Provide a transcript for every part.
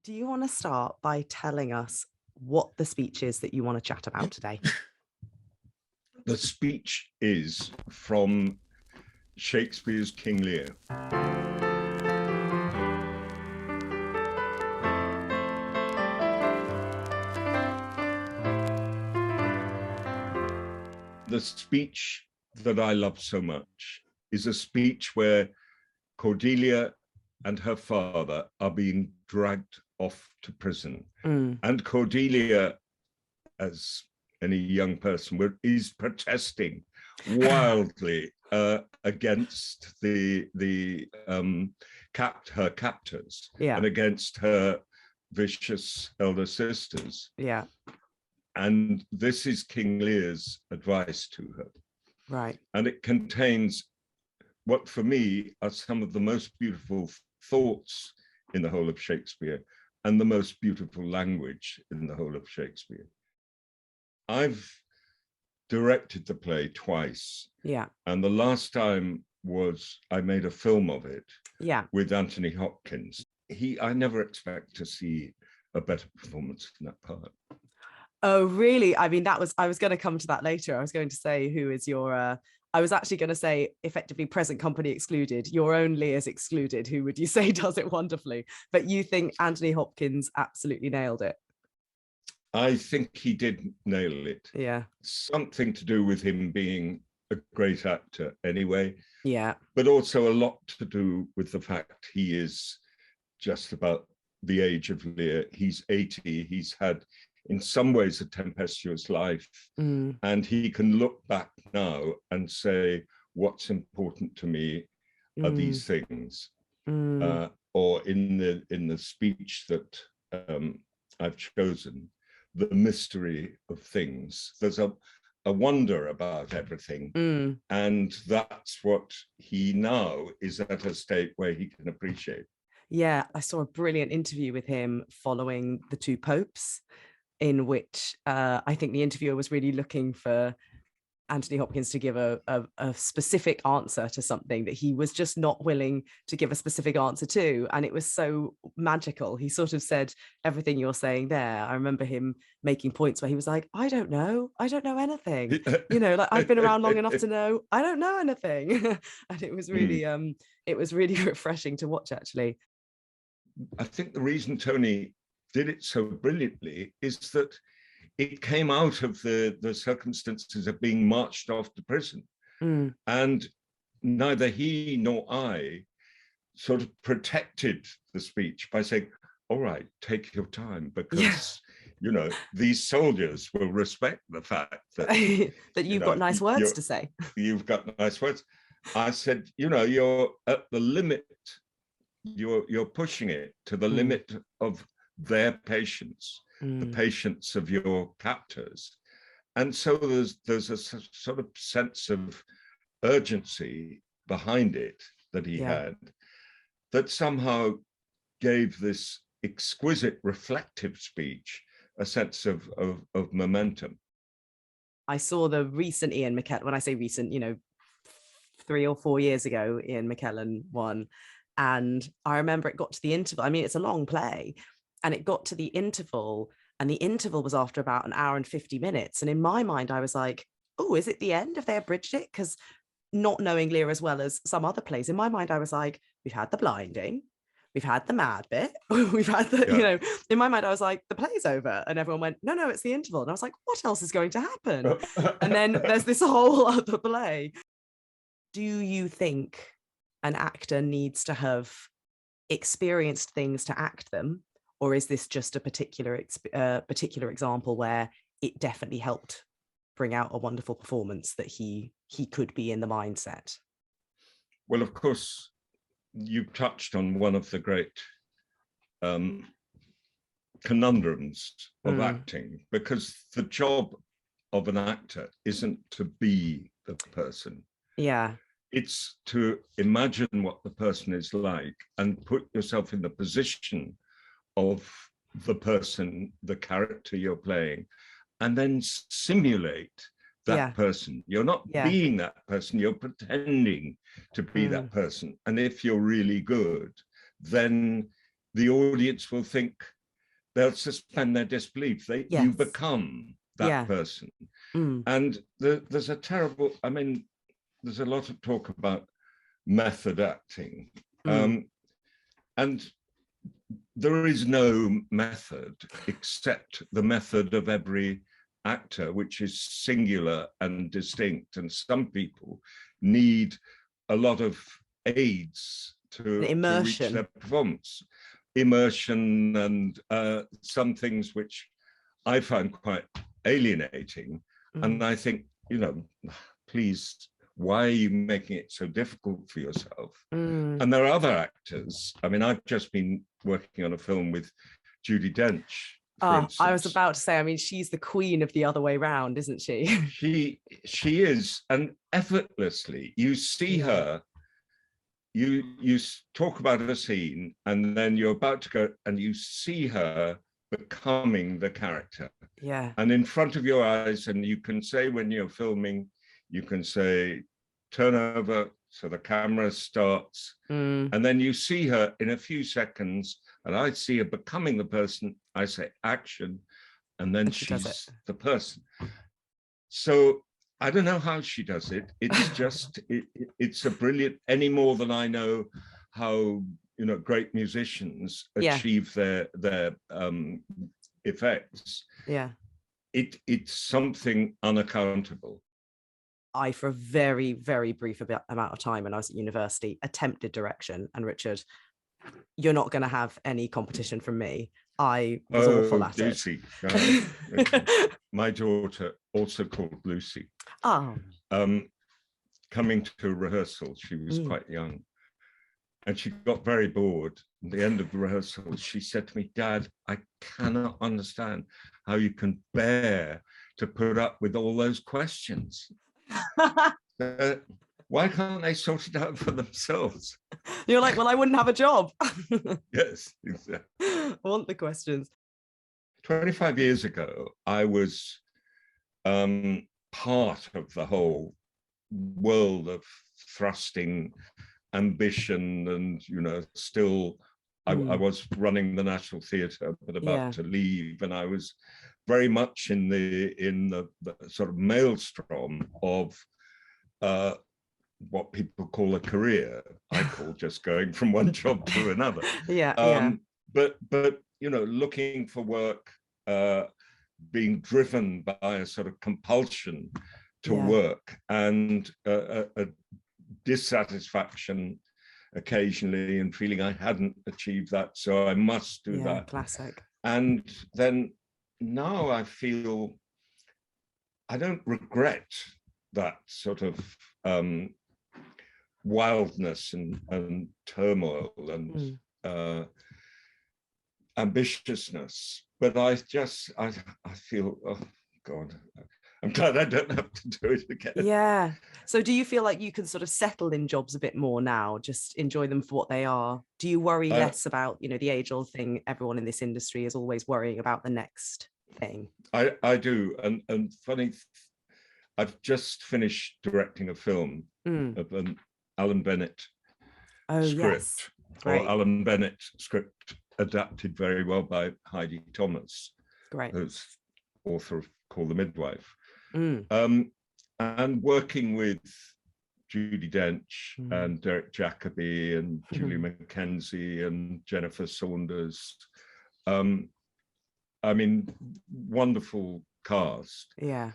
Do you want to start by telling us what the speech is that you want to chat about today? The speech is from Shakespeare's King Lear. The speech that I love so much is a speech where Cordelia and her father are being dragged off to prison. And Cordelia, as any young person, is protesting wildly against her captors and against her vicious elder sisters. Yeah. And this is King Lear's advice to her. Right. And it contains what, for me, are some of the most beautiful thoughts in the whole of Shakespeare and the most beautiful language in the whole of Shakespeare. I've directed the play twice. Yeah. And the last time was I made a film of it with Anthony Hopkins. I never expect to see a better performance in that part. Oh, really? I mean, I was going to come to that later. I was going to say, who is your, I was actually going to say effectively present company excluded, your own Lear's excluded. Who would you say does it wonderfully? But you think Anthony Hopkins absolutely nailed it? I think he did nail it. Yeah. Something to do with him being a great actor anyway. Yeah. But also a lot to do with the fact he is just about the age of Lear. He's 80. He's had, in some ways, a tempestuous life. And he can look back now and say, what's important to me are these things. Or in the speech that I've chosen, the mystery of things. There's a wonder about everything. And that's what he now is at a state where he can appreciate. Yeah, I saw a brilliant interview with him following the two popes, in which I think the interviewer was really looking for Anthony Hopkins to give a specific answer to something that he was just not willing to give a specific answer to. And it was so magical. He sort of said everything you're saying there. I remember him making points where he was like, I don't know anything. You know, like I've been around long enough to know I don't know anything. And it was really refreshing to watch, actually. I think the reason Tony did it so brilliantly is that it came out of the circumstances of being marched off to prison. And neither he nor I sort of protected the speech by saying, all right, take your time, because, you know, these soldiers will respect the fact that, that you've got nice words to say. You've got nice words. I said, you know, you're at the limit. You're pushing it to the limit of their patience, the patience of your captors. And so there's a sort of sense of urgency behind it that he had, that somehow gave this exquisite reflective speech a sense of momentum. I saw the recent Ian McKellen, when I say recent, you know, 3 or 4 years ago, Ian McKellen one. And I remember it got to the interval. I mean, it's a long play, and it got to the interval, and the interval was after about 1 hour and 50 minutes. And in my mind, I was like, oh, is it the end? Have they abridged it? Because not knowing Lear as well as some other plays, in my mind, I was like, we've had the blinding, we've had the mad bit, we've had the, you know, in my mind, I was like, the play's over. And everyone went, no, it's the interval. And I was like, what else is going to happen? And then there's this whole other play. Do you think an actor needs to have experienced things to act them, or is this just a particular example where it definitely helped bring out a wonderful performance that he could be in the mindset? Well, of course, you touched on one of the great conundrums of acting, because the job of an actor isn't to be the person. Yeah. It's to imagine what the person is like and put yourself in the position of the person, the character you're playing, and then simulate that person. You're not being that person, you're pretending to be that person. And if you're really good, then the audience will think, they'll suspend their disbelief. You become that person. And there's a terrible, I mean, there's a lot of talk about method acting. And there is no method except the method of every actor, which is singular and distinct. And some people need a lot of aids to reach their performance. Immersion and some things which I find quite alienating. And I think, you know, please, why are you making it so difficult for yourself? And there are other actors. I mean, I've just been working on a film with Judi Dench. I was about to say, I mean, she's the queen of the other way round, isn't she? She is, and effortlessly, you see her, you talk about a scene, and then you're about to go, and you see her becoming the character. Yeah. And in front of your eyes, and you can say when you're filming, you can say, turn over, so the camera starts, and then you see her in a few seconds, and I see her becoming the person. I say action, and then she's the person. So I don't know how she does it. It's just, it's a brilliant, any more than I know how, you know, great musicians achieve their effects. Yeah. It's something unaccountable. I, for a very, very brief amount of time when I was at university, attempted direction. And Richard, you're not going to have any competition from me. I was awful at Lucy. it. My daughter, also called Lucy, coming to rehearsal, she was quite young, and she got very bored. At the end of the rehearsal, she said to me, "Dad, I cannot understand how you can bear to put up with all those questions. Why can't they sort it out for themselves?" You're like, well, I wouldn't have a job. Yes, exactly. I want the questions. 25 years ago, I was part of the whole world of thrusting ambition, and, you know, still I was running the National Theatre, but about to leave, and I was very much in the sort of maelstrom of what people call a career. I call just going from one job to another. But you know, looking for work, being driven by a sort of compulsion to work, and a dissatisfaction occasionally, and feeling I hadn't achieved that, so I must do that. Classic. And then now I feel I don't regret that sort of wildness and turmoil and ambitiousness, but I feel, oh God, I'm glad I don't have to do it again. Yeah. So do you feel like you can sort of settle in jobs a bit more now, just enjoy them for what they are? Do you worry less about, you know, the age-old thing everyone in this industry is always worrying about, the next thing? I do. And funny, I've just finished directing a film of an Alan Bennett script, or Alan Bennett script adapted very well by Heidi Thomas, who's author of Call the Midwife. And working with Judi Dench and Derek Jacobi and Julie Mackenzie and Jennifer Saunders. I mean, wonderful cast. Yeah.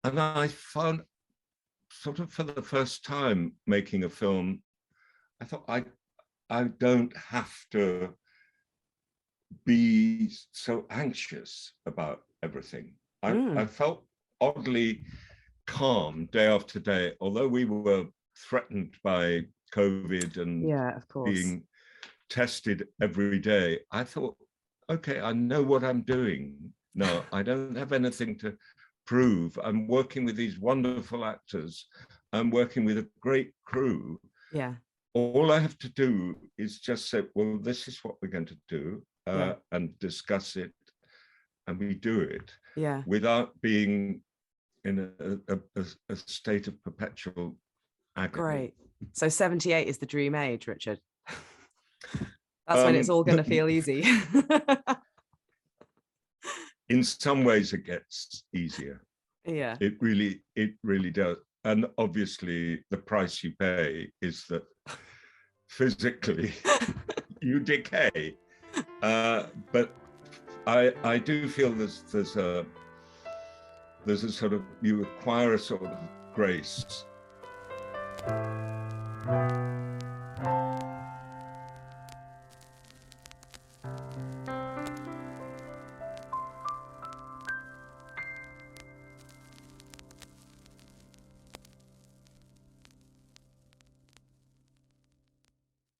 And I found, sort of for the first time making a film, I thought I don't have to be so anxious about everything. I felt oddly calm day after day, although we were threatened by COVID and being tested every day. I thought, okay, I know what I'm doing. No, I don't have anything to prove. I'm working with these wonderful actors. I'm working with a great crew. Yeah. All I have to do is just say, well, this is what we're going to do, and discuss it, and we do it. Yeah. Without being in a state of perpetual agony. Great. So 78 is the dream age, Richard. That's when it's all going to feel easy. In some ways it gets easier. Yeah. It really does. And obviously the price you pay is that physically you decay. But I do feel there's a sort of, you acquire a sort of grace.